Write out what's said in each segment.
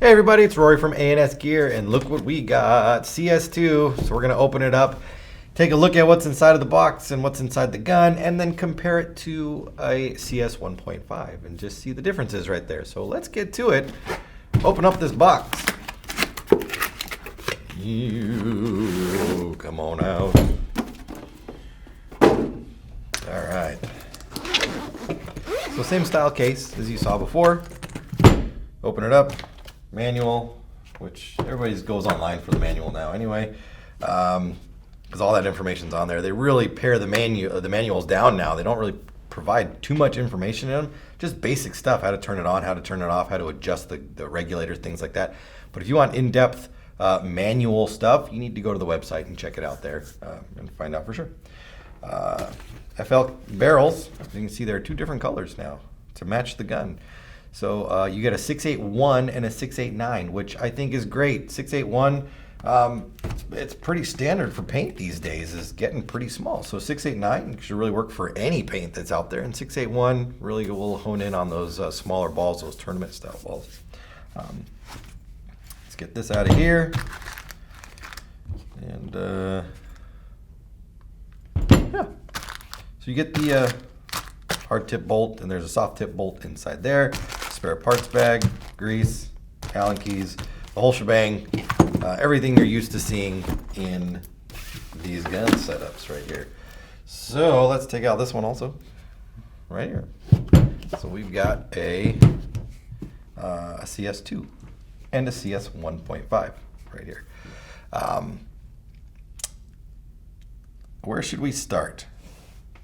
Hey everybody, it's Rory from A&S Gear, and look what we got, CS2. So we're gonna open it up, take a look at what's inside of the box and what's inside the gun, and then compare it to a CS 1.5 and just see the differences right there. So let's get to it. Open up this box. You come on out. All right. So same style case as you saw before. Open it up. Manual, which everybody goes online for the manual now anyway, because all that information's on there. They really pare the manuals down now. They don't really provide too much information in them, just basic stuff, how to turn it on, how to turn it off, how to adjust the regulators, things like that. But if you want in-depth manual stuff, you need to go to the website and check it out there and find out for sure. FL barrels, you can see there are two different colors now to match the gun. So you get a 681 and a 689, which I think is great. 681, it's pretty standard for paint these days, is getting pretty small. So 689 should really work for any paint that's out there, and 681 really will hone in on those smaller balls, those tournament style balls. Let's get this out of here. And yeah, so you get the hard tip bolt, and there's a soft tip bolt inside there. Spare parts bag, grease, Allen keys, the whole shebang, everything you're used to seeing in these gun setups right here. So let's take out this one also, right here. So we've got a CS2 and a CS 1.5 right here. Where should we start?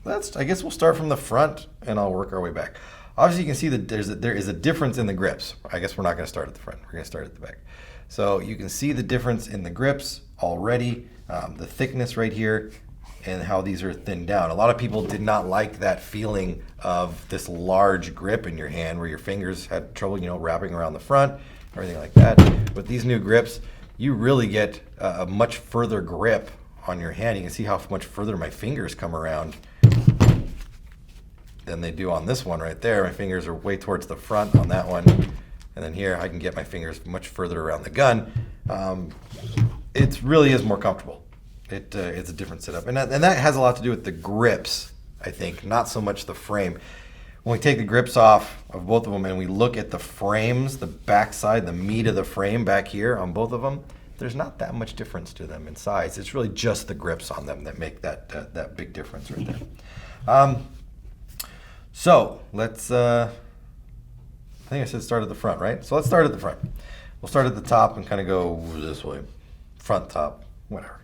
I guess we'll start from the front and I'll work our way back. Obviously you can see that there is a difference in the grips. I guess we're not going to start at the front, we're going to start at the back. So you can see the difference in the grips already, the thickness right here, and how these are thinned down. A lot of people did not like that feeling of this large grip in your hand where your fingers had trouble, wrapping around the front, everything like that. With these new grips, you really get a much further grip on your hand. You can see how much further my fingers come around than they do on this one right there. My fingers are way towards the front on that one. And then here I can get my fingers much further around the gun. It really is more comfortable. It's a different setup. And that has a lot to do with the grips, I think, not so much the frame. When we take the grips off of both of them and we look at the frames, the backside, the meat of the frame back here on both of them, there's not that much difference to them in size. It's really just the grips on them that make that big difference right there. So let's, I think I said start at the front, right? So let's start at the front. We'll start at the top and kind of go this way. Front, top, whatever.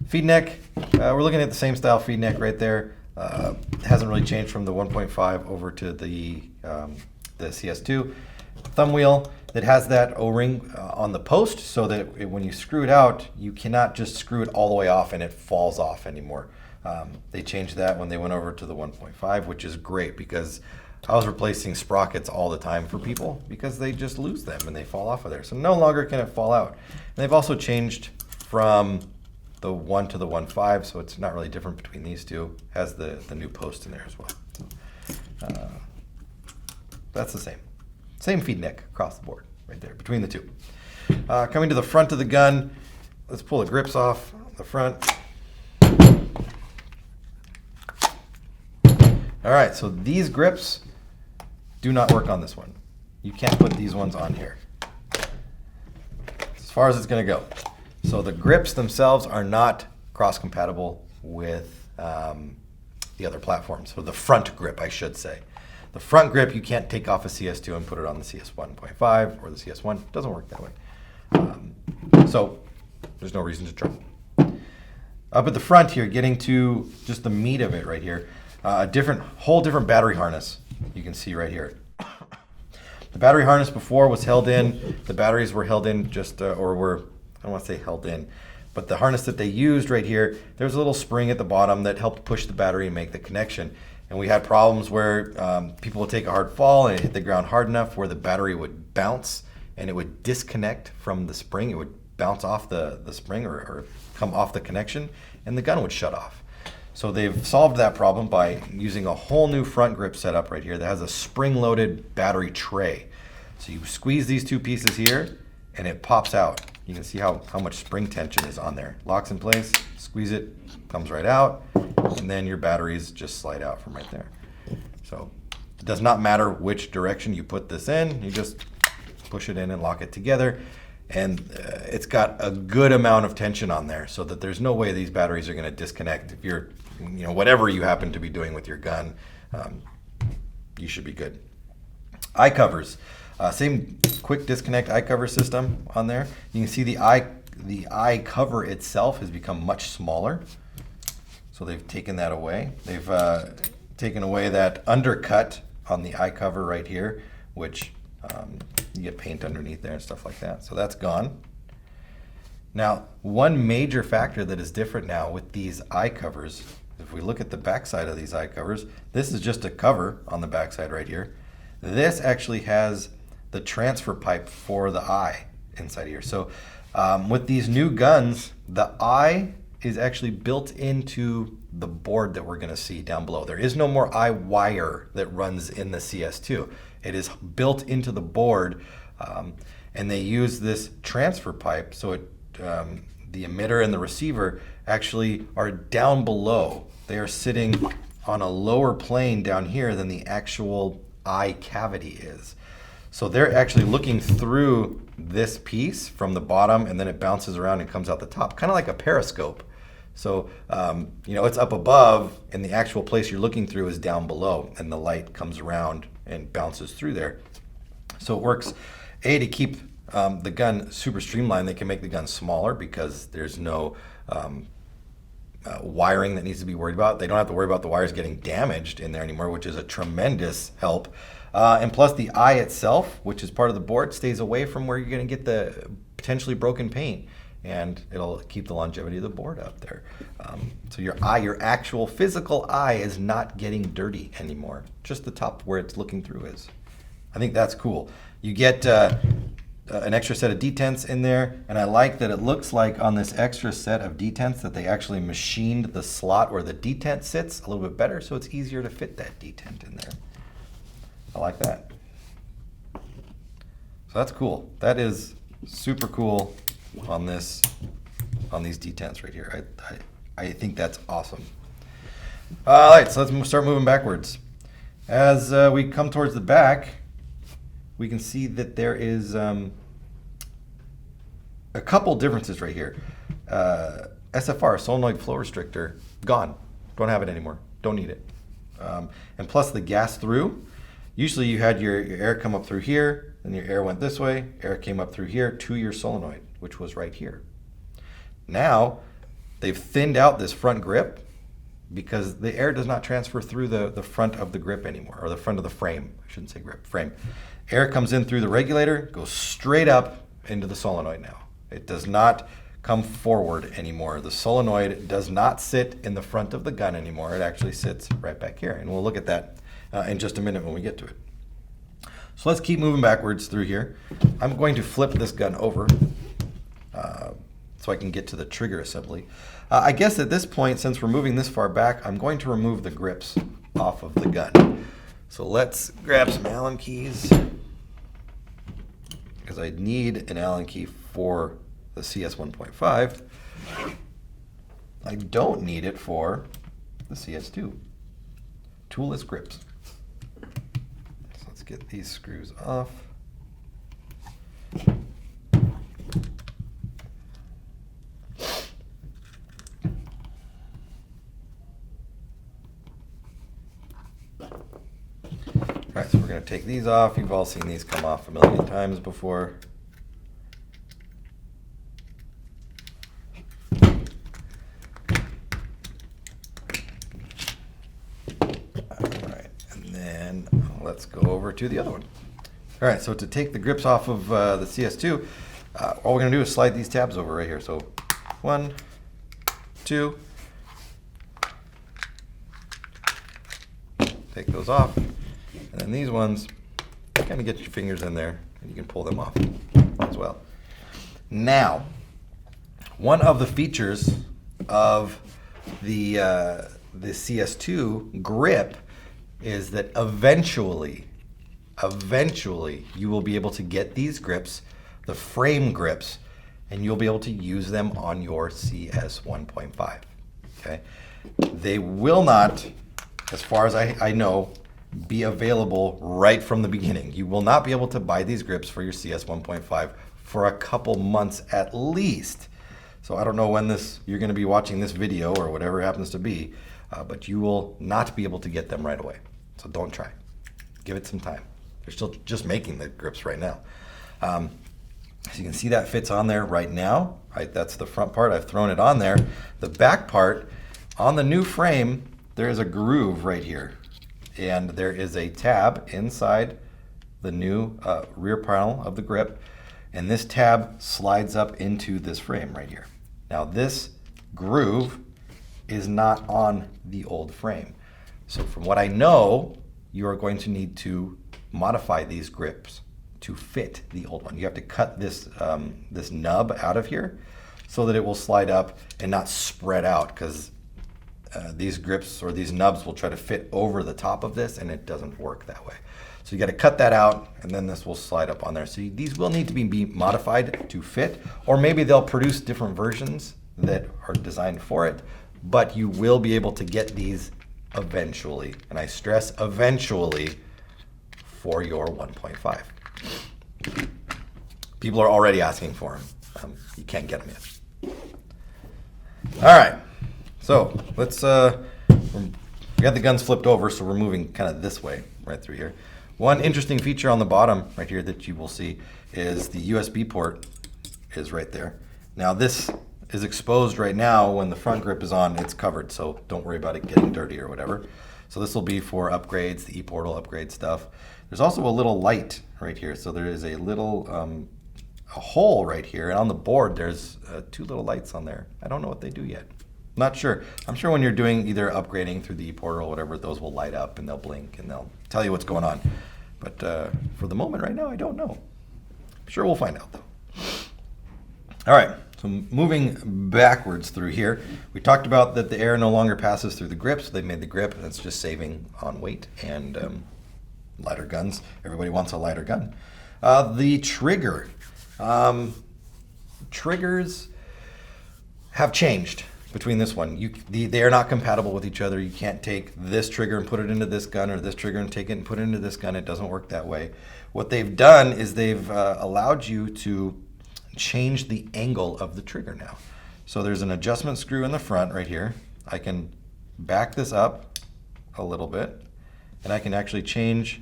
Feed neck, we're looking at the same style feed neck right there. It hasn't really changed from the 1.5 over to the CS2. Thumb wheel that has that O-ring on the post so that when you screw it out, you cannot just screw it all the way off and it falls off anymore. They changed that when they went over to the 1.5, which is great because I was replacing sprockets all the time for people because they just lose them and they fall off of there. So no longer can it fall out. And they've also changed from the 1 to the 1.5, so it's not really different between these two. Has the new post in there as well. That's the same. Same feed neck across the board right there between the two. Coming to the front of the gun, let's pull the grips off the front. All right, so these grips do not work on this one. You can't put these ones on here. As far as it's gonna go. So the grips themselves are not cross-compatible with the other platforms, or the front grip, I should say. The front grip, you can't take off a CS2 and put it on the CS 1.5 or the CS1. It doesn't work that way. So there's no reason to try. Up at the front here, getting to just the meat of it right here, a whole different battery harness you can see right here. The battery harness before was held in, the batteries were held in just, I don't want to say held in, but the harness that they used right here, there's a little spring at the bottom that helped push the battery and make the connection. And we had problems where people would take a hard fall and it hit the ground hard enough where the battery would bounce and it would disconnect from the spring. It would bounce off the spring or come off the connection and the gun would shut off. So they've solved that problem by using a whole new front grip setup right here that has a spring-loaded battery tray. So you squeeze these two pieces here, and it pops out. You can see how much spring tension is on there. Locks in place, squeeze it, comes right out, and then your batteries just slide out from right there. So it does not matter which direction you put this in, you just push it in and lock it together. And it's got a good amount of tension on there so that there's no way these batteries are going to disconnect. If you're, whatever you happen to be doing with your gun, you should be good. Eye covers, same quick disconnect eye cover system on there. You can see the eye cover itself has become much smaller. So they've taken that away. They've taken away that undercut on the eye cover right here, which you get paint underneath there and stuff like that. So that's gone. Now, one major factor that is different now with these eye covers, if we look at the backside of these eye covers, this is just a cover on the backside right here. This actually has the transfer pipe for the eye inside here. So with these new guns, the eye is actually built into the board that we're going to see down below. There is no more eye wire that runs in the CS2. It is built into the board, and they use this transfer pipe. So the emitter and the receiver actually are down below. They are sitting on a lower plane down here than the actual eye cavity is. So they're actually looking through this piece from the bottom, and then it bounces around and comes out the top, kind of like a periscope. So, it's up above, and the actual place you're looking through is down below, and the light comes around and bounces through there. So it works, to keep the gun super streamlined. They can make the gun smaller because there's no wiring that needs to be worried about. They don't have to worry about the wires getting damaged in there anymore, which is a tremendous help. And plus the eye itself, which is part of the board, stays away from where you're going to get the potentially broken paint, and it'll keep the longevity of the board up there. So your eye, your actual physical eye, is not getting dirty anymore. Just the top where it's looking through is. I think that's cool. You get an extra set of detents in there, and I like that it looks like on this extra set of detents that they actually machined the slot where the detent sits a little bit better, so it's easier to fit that detent in there. I like that. So that's cool. That is super cool on these detents right here. I think that's awesome. All right, so let's start moving backwards. As we come towards the back, we can see that there is a couple differences right here. SFR, solenoid flow restrictor, gone. Don't have it anymore. Don't need it. And plus the gas through. Usually you had your air come up through here, then your air went this way, air came up through here to your solenoid, which was right here. Now, they've thinned out this front grip because the air does not transfer through the front of the grip anymore, or the front of the frame. I shouldn't say grip, frame. Air comes in through the regulator, goes straight up into the solenoid now. It does not come forward anymore. The solenoid does not sit in the front of the gun anymore. It actually sits right back here, and we'll look at that in just a minute when we get to it. So let's keep moving backwards through here. I'm going to flip this gun over so I can get to the trigger assembly. I guess at this point, since we're moving this far back, I'm going to remove the grips off of the gun. So let's grab some Allen keys, because I need an Allen key for the CS 1.5. I don't need it for the CS2. Toolless grips. So let's get these screws off. All right, so we're going to take these off. You've all seen these come off a million times before. Let's go over to the other one. All right, so to take the grips off of the CS2, all we're going to do is slide these tabs over right here. So 1, 2, take those off, and then these ones, kind of get your fingers in there, and you can pull them off as well. Now, one of the features of the CS2 grip is that eventually you will be able to get these grips the frame grips, and you'll be able to use them on your CS 1.5. Okay? They will not, as far as I know, be available right from the beginning. You will not be able to buy these grips for your CS 1.5 for a couple months at least. So I don't know when you're going to be watching this video or whatever it happens to be, but you will not be able to get them right away. So don't try. Give it some time. They're still just making the grips right now. So you can see that fits on there right now. Right, that's the front part. I've thrown it on there. The back part, on the new frame, there is a groove right here. And there is a tab inside the new rear panel of the grip. And this tab slides up into this frame right here. Now this groove is not on the old frame. So from what I know, you are going to need to modify these grips to fit the old one. You have to cut this, this nub out of here so that it will slide up and not spread out, because these grips or these nubs will try to fit over the top of this and it doesn't work that way. So you got to cut that out, and then this will slide up on there. So these will need to be modified to fit, or maybe they'll produce different versions that are designed for it, but you will be able to get these eventually, and I stress eventually, for your 1.5. People are already asking for them. You can't get them yet. All right, so let's, we got the guns flipped over, so we're moving kind of this way, right through here. One interesting feature on the bottom right here that you will see is the USB port is right there. Now this is exposed right now. When the front grip is on, it's covered, so don't worry about it getting dirty or whatever. So this will be for upgrades, the ePortal upgrade stuff. There's also a little light right here. So there is a little a hole right here, and on the board there's 2 little lights on there. I don't know what they do yet. Not sure. I'm sure when you're doing either upgrading through the ePortal or whatever, those will light up and they'll blink and they'll tell you what's going on. But for the moment right now, I don't know. I'm sure we'll find out though. All right, so moving backwards through here, we talked about that the air no longer passes through the grip, so they made the grip. That's just saving on weight and lighter guns. Everybody wants a lighter gun. The trigger. Triggers have changed between this one. They are not compatible with each other. You can't take this trigger and put it into this gun, or this trigger and take it and put it into this gun. It doesn't work that way. What they've done is they've allowed you to change the angle of the trigger now. So there's an adjustment screw in the front right here. I can back this up a little bit, and I can actually change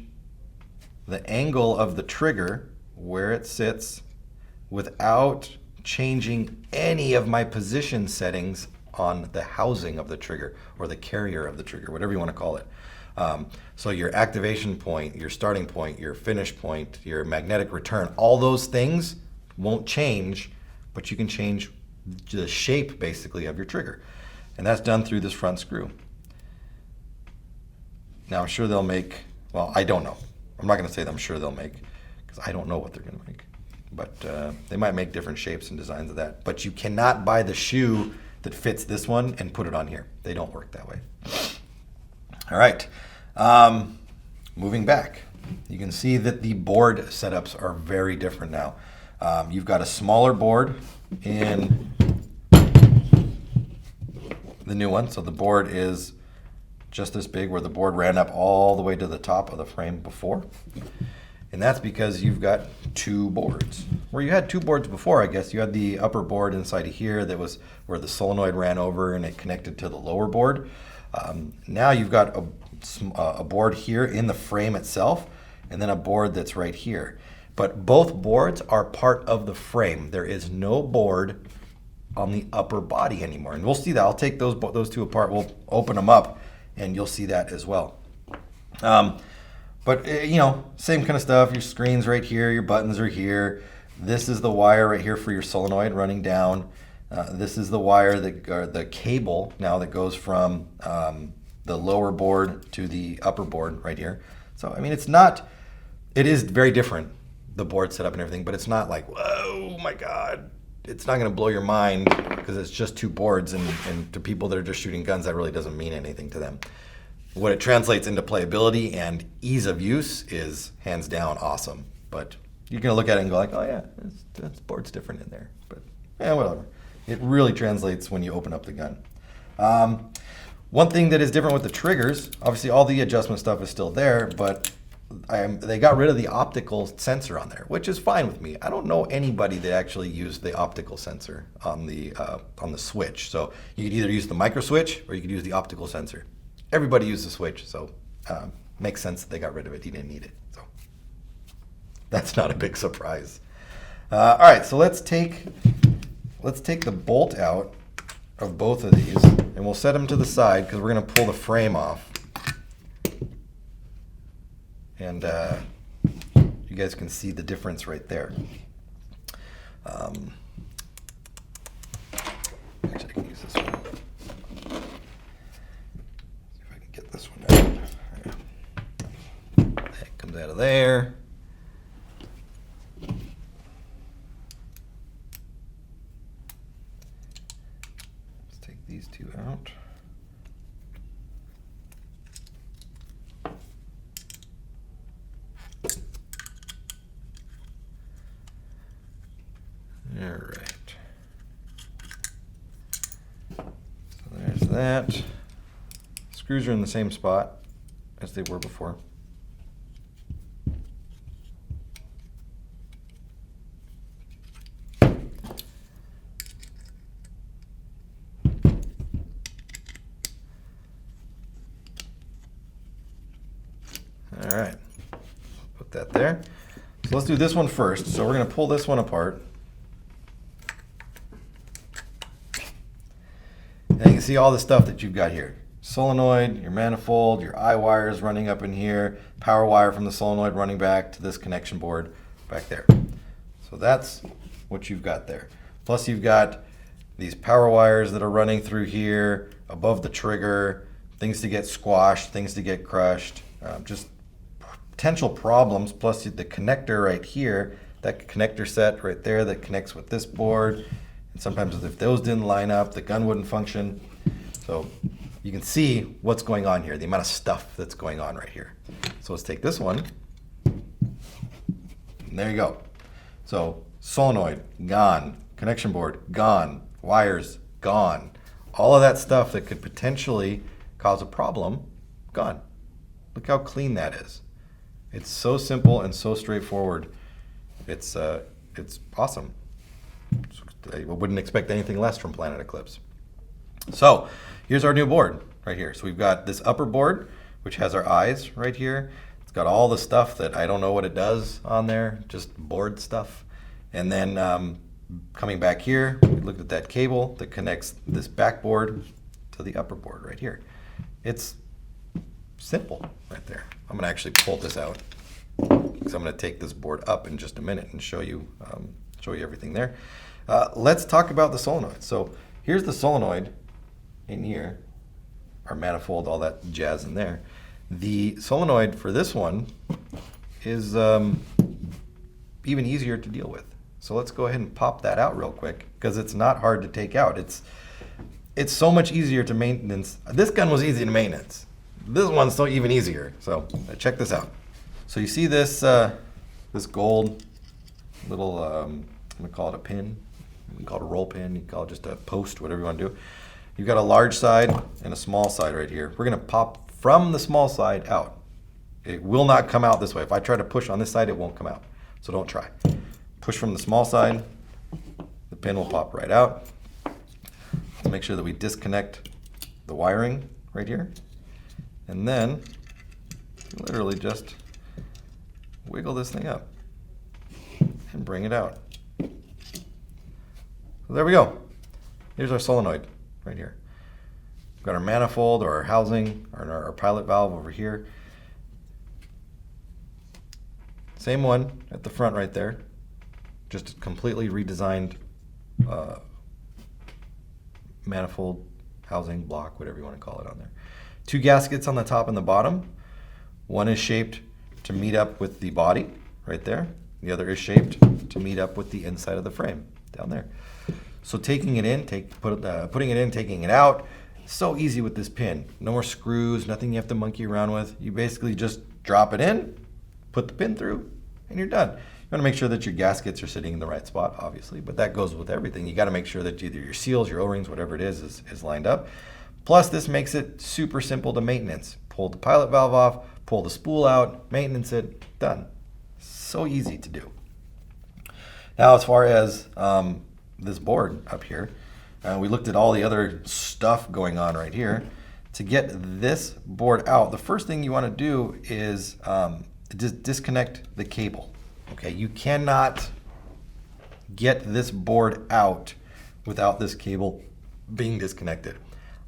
the angle of the trigger where it sits without changing any of my position settings on the housing of the trigger, or the carrier of the trigger, whatever you want to call it. So your activation point, your starting point, your finish point, your magnetic return, all those things won't change, but you can change the shape basically of your trigger. And that's done through this front screw. Now I'm sure they'll make, well, I don't know. I'm not going to say that I'm sure they'll make, because I don't know what they're going to make. But they might make different shapes and designs of that. But you cannot buy the shoe that fits this one and put it on here. They don't work that way. All right, moving back. You can see that the board setups are very different now. You've got a smaller board in the new one. So the board is just this big, where the board ran up all the way to the top of the frame before. And that's because you've got 2 boards. Where you had 2 boards before, I guess, you had the upper board inside of here that was where the solenoid ran over and it connected to the lower board. Now you've got a board here in the frame itself, and then a board that's right here. But both boards are part of the frame. There is no board on the upper body anymore. And we'll see that. I'll take those 2 apart. We'll open them up, and you'll see that as well. But, you know, same kind of stuff. Your screen's right here. Your buttons are here. This is the wire right here for your solenoid running down. This is the wire, the cable now that goes from the lower board to the upper board right here. So, I mean, it is very different, the board setup and everything, but it's not like, whoa, my God. It's not going to blow your mind, because it's just 2 boards, and to people that are just shooting guns, that really doesn't mean anything to them. What it translates into playability and ease of use is hands down awesome, but you're going to look at it and go like, oh yeah, this board's different in there. But yeah, whatever. It really translates when you open up the gun. One thing that is different with the triggers, obviously all the adjustment stuff is still there, but they got rid of the optical sensor on there, which is fine with me. I don't know anybody that actually used the optical sensor on the switch. So you could either use the micro switch or you could use the optical sensor. Everybody used the switch, so makes sense that they got rid of it. You didn't need it, so that's not a big surprise. All right, so let's take the bolt out of both of these, and we'll set them to the side because we're going to pull the frame off. And you guys can see the difference right there. Actually, I can use this one. See if I can get this one out. That comes out of there. Let's take these two out. All right. So there's that. Screws are in the same spot as they were before. All right. Put that there. So let's do this one first. So we're going to pull this one apart. And you can see all the stuff that you've got here. Solenoid, your manifold, your eye wires running up in here, power wire from the solenoid running back to this connection board back there. So that's what you've got there. Plus you've got these power wires that are running through here, above the trigger, things to get squashed, things to get crushed, just potential problems, plus the connector right here, that connector set right there that connects with this board. And sometimes if those didn't line up, the gun wouldn't function. So you can see what's going on here, the amount of stuff that's going on right here. So let's take this one. And there you go. So solenoid, gone. Connection board, gone. Wires, gone. All of that stuff that could potentially cause a problem, gone. Look how clean that is. It's so simple and so straightforward. It's awesome. I wouldn't expect anything less from Planet Eclipse. So here's our new board right here. So we've got this upper board, which has our eyes right here. It's got all the stuff that I don't know what it does on there, just board stuff. And then coming back here, we looked at that cable that connects this backboard to the upper board right here. It's simple right there. I'm gonna actually pull this out because I'm gonna take this board up in just a minute and show you everything there. Let's talk about the solenoid. So here's the solenoid in here, our manifold, all that jazz in there. The solenoid for this one is even easier to deal with. So let's go ahead and pop that out real quick because it's not hard to take out. It's so much easier to maintenance. This gun was easy to maintenance. This one's so even easier. So check this out. So you see this this gold little I'm gonna call it a pin. You can call it a roll pin. You can call it just a post, whatever you want to do. You've got a large side and a small side right here. We're gonna pop from the small side out. It will not come out this way. If I try to push on this side, it won't come out. So don't try. Push from the small side. The pin will pop right out. Let's make sure that we disconnect the wiring right here. And then literally just wiggle this thing up and bring it out. So there we go. Here's our solenoid right here. We've got our manifold or our housing or our pilot valve over here. Same one at the front right there. Just a completely redesigned manifold, housing, block, whatever you want to call it on there. Two gaskets on the top and the bottom. One is shaped to meet up with the body right there. The other is shaped to meet up with the inside of the frame down there. So taking it in, putting it in, taking it out, so easy with this pin. No more screws, nothing you have to monkey around with. You basically just drop it in, put the pin through, and you're done. You want to make sure that your gaskets are sitting in the right spot, obviously, but that goes with everything. You got to make sure that either your seals, your O-rings, whatever it is lined up. Plus, this makes it super simple to maintenance. Pull the pilot valve off, pull the spool out, maintenance it, done. So easy to do. Now, as far as this board up here, we looked at all the other stuff going on right here. To get this board out, the first thing you want to do is just disconnect the cable. Okay, you cannot get this board out without this cable being disconnected.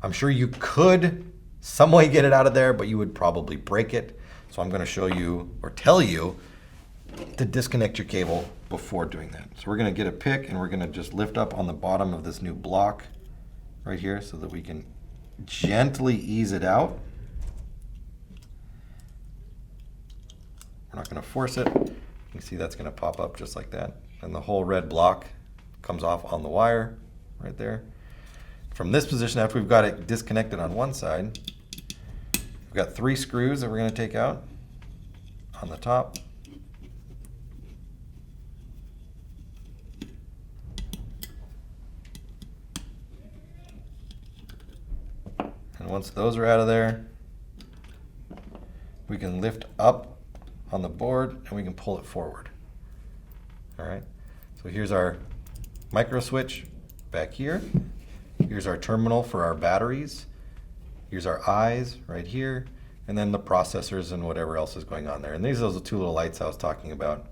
I'm sure you could some way get it out of there, but you would probably break it. So I'm going to show you or tell you to disconnect your cable before doing that. So we're going to get a pick and we're going to just lift up on the bottom of this new block right here so that we can gently ease it out. We're not going to force it. You can see that's going to pop up just like that. And the whole red block comes off on the wire right there. From this position, after we've got it disconnected on one side, we've got 3 screws that we're going to take out on the top. And once those are out of there, we can lift up on the board and we can pull it forward. All right, so here's our micro switch back here. Here's our terminal for our batteries. Here's our eyes right here, and then the processors and whatever else is going on there. And these are the 2 little lights I was talking about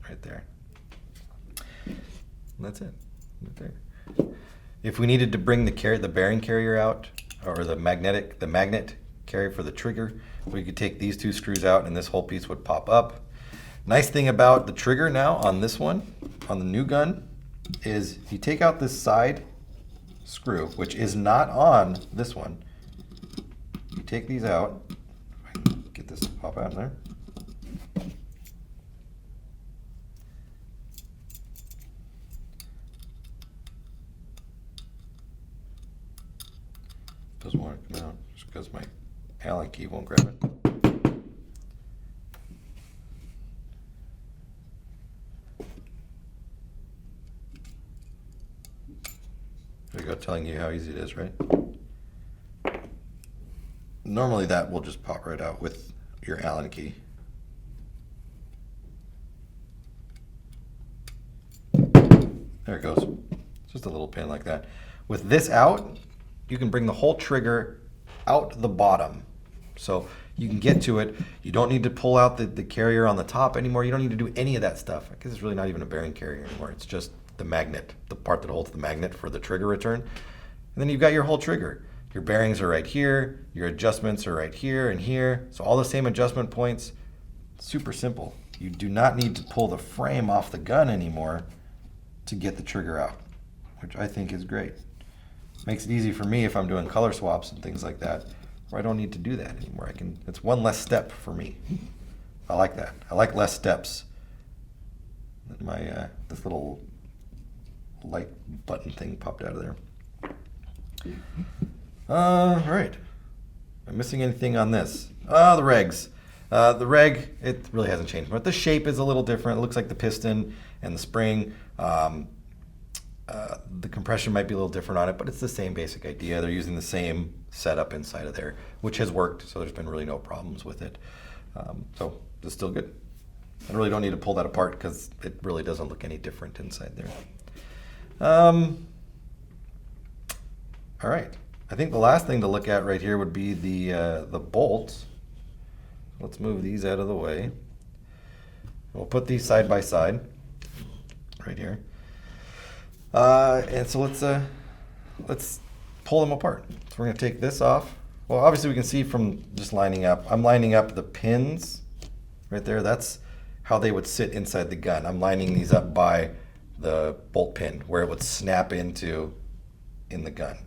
right there. And that's it, right there. If we needed to bring the bearing carrier out, or the magnet carrier for the trigger, we could take these 2 screws out and this whole piece would pop up. Nice thing about the trigger now on this one, on the new gun, is if you take out this side screw, which is not on this one, you take these out, if I can get this to pop out in there. Doesn't want to come out just because my Allen key won't grab it. There you go, telling you how easy it is, right? Normally that will just pop right out with your Allen key. There it goes. It's just a little pin like that. With this out, you can bring the whole trigger out the bottom. So you can get to it. You don't need to pull out the carrier on the top anymore. You don't need to do any of that stuff because it's really not even a bearing carrier anymore. It's just the magnet, the part that holds the magnet for the trigger return. And then you've got your whole trigger. Your bearings are right here. Your adjustments are right here and here. So all the same adjustment points. Super simple. You do not need to pull the frame off the gun anymore to get the trigger out, which I think is great. Makes it easy for me if I'm doing color swaps and things like that, where I don't need to do that anymore. It's one less step for me. I like that. I like less steps. My this little light button thing popped out of there. All right. Am I missing anything on this? The regs. The reg, it really hasn't changed, but the shape is a little different. It looks like the piston and the spring. The compression might be a little different on it, but it's the same basic idea. They're using the same setup inside of there, which has worked, so there's been really no problems with it. So it's still good. I really don't need to pull that apart because it really doesn't look any different inside there. All right. I think the last thing to look at right here would be the bolts. Let's move these out of the way. We'll put these side by side right here. And so let's pull them apart. So we're going to take this off. Well, obviously we can see from just lining up. I'm lining up the pins right there. That's how they would sit inside the gun. I'm lining these up by the bolt pin where it would snap into in the gun.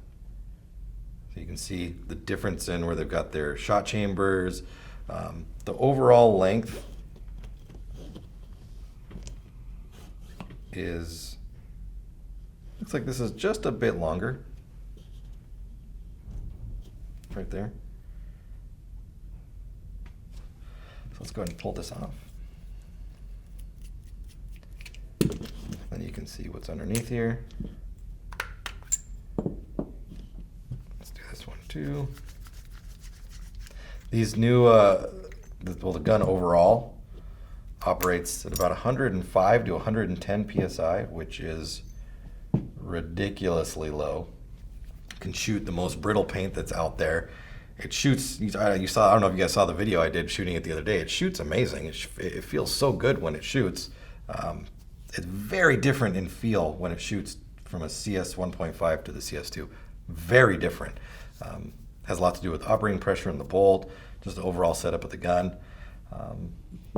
So you can see the difference in where they've got their shot chambers. The overall length looks like this is just a bit longer right there. So let's go ahead and pull this off. then you can see what's underneath here. Let's do this one too. These new, well, the gun overall operates at about 105 to 110 psi, which is ridiculously low. You can shoot the most brittle paint that's out there. It shoots, you saw, I don't know if you guys saw the video I did shooting it the other day. It shoots amazing. It feels so good when it shoots. It's very different in feel when it shoots from a CS 1.5 to the CS2. Very different. Has a lot to do with operating pressure in the bolt, just the overall setup of the gun.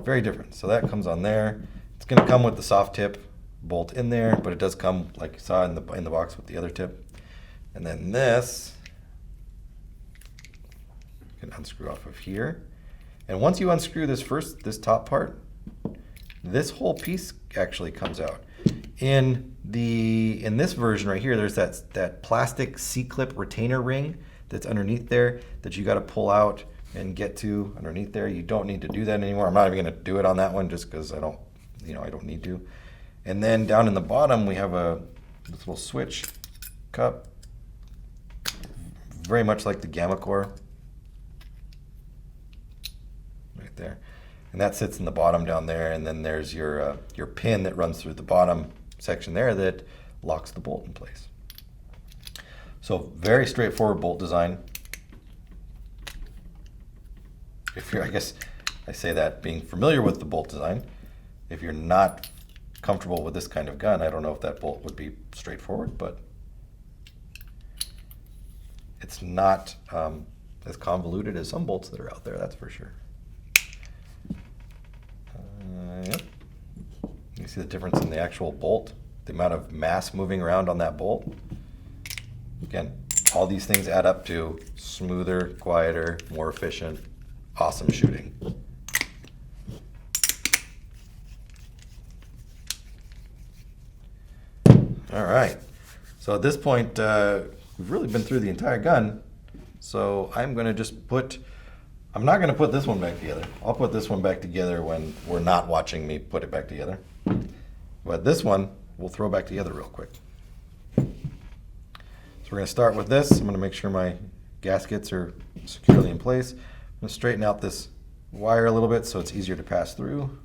Very different. So that comes on there. It's going to come with the soft tip bolt in there, but it does come, like you saw in the box, with the other tip. And then this you can unscrew off of here. And once you unscrew this top part, this whole piece actually comes out. In this version right here, there's that plastic C-clip retainer ring that's underneath there that you got to pull out and get to underneath there. You don't need to do that anymore. I'm not even going to do it on that one just because I don't need to. And then down in the bottom we have this little switch cup, very much like the Gamma Core right there. And that sits in the bottom down there, and then there's your pin that runs through the bottom section there that locks the bolt in place. So very straightforward bolt design. I guess I say that being familiar with the bolt design. If you're not comfortable with this kind of gun, I don't know if that bolt would be straightforward, but it's not as convoluted as some bolts that are out there, that's for sure. Yep. You see the difference in the actual bolt, the amount of mass moving around on that bolt. Again, all these things add up to smoother, quieter, more efficient, awesome shooting. All right, so at this point, we've really been through the entire gun. So I'm going to just I'm not going to put this one back together. I'll put this one back together when we're not watching me put it back together. But this one, we'll throw back together real quick. So we're going to start with this. I'm going to make sure my gaskets are securely in place. I'm going to straighten out this wire a little bit so it's easier to pass through.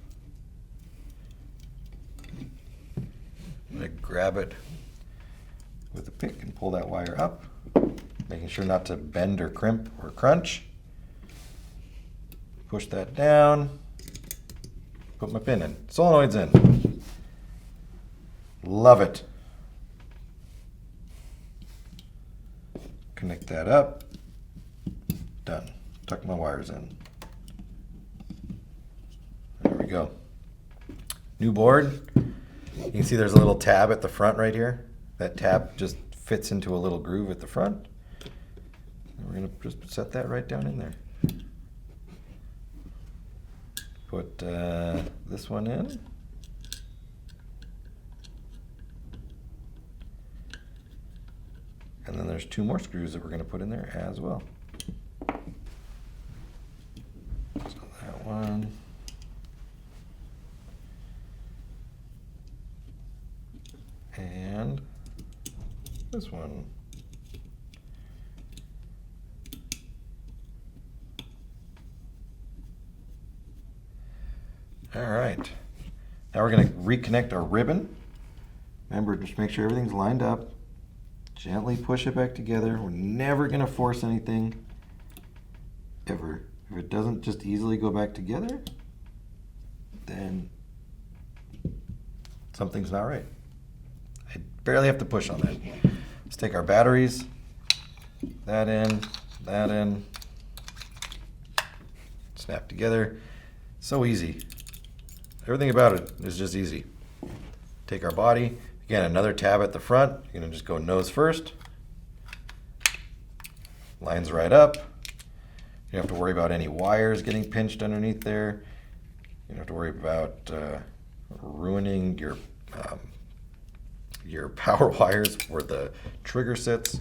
I'm going to grab it with a pick and pull that wire up, making sure not to bend or crimp or crunch. Push that down, put my pin in. Solenoid's in. Love it. Connect that up. Done. Tuck my wires in. There we go. New board. You can see there's a little tab at the front right here. That tab just fits into a little groove at the front. And we're going to just set that right down in there. Put this one in. And then there's two more screws that we're going to put in there as well. So that one. And this one. All right. Now we're going to reconnect our ribbon. Remember, just make sure everything's lined up. Gently push it back together. We're never going to force anything, ever. If it doesn't just easily go back together, then something's not right. I barely have to push on that. Let's take our batteries, that in, snap together. So easy. Everything about it is just easy. Take our body. Again, another tab at the front. You're going to just go nose first. Lines right up. You don't have to worry about any wires getting pinched underneath there. You don't have to worry about ruining your power wires where the trigger sits.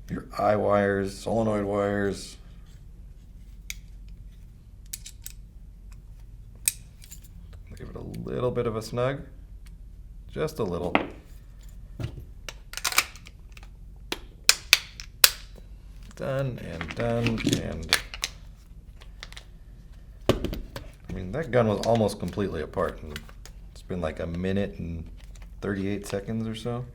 Your eye wires, solenoid wires. Give it a little bit of a snug. just a little. Done and done, and I mean, that gun was almost completely apart, and it's been like 1 minute and 38 seconds or so.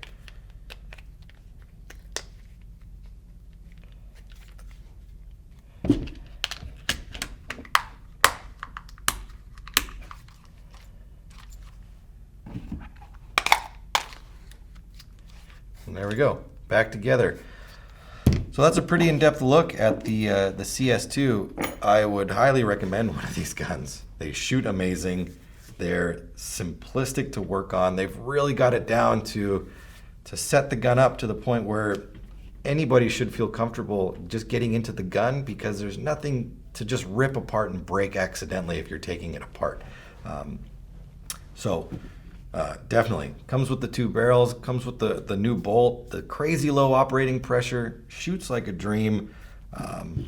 And there we go, back together. So that's a pretty in-depth look at the CS2. I would highly recommend one of these guns. They shoot amazing. They're simplistic to work on. They've really got it down to set the gun up to the point where anybody should feel comfortable just getting into the gun, because there's nothing to just rip apart and break accidentally if you're taking it apart. Definitely comes with the 2 barrels, comes with the new bolt, the crazy low operating pressure, shoots like a dream.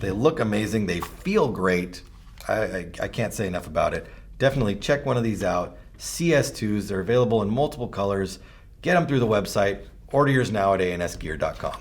They look amazing, they feel great. I can't say enough about it. Definitely check one of these out. CS2s, they're available in multiple colors. Get them through the website. Order yours now at ansgear.com.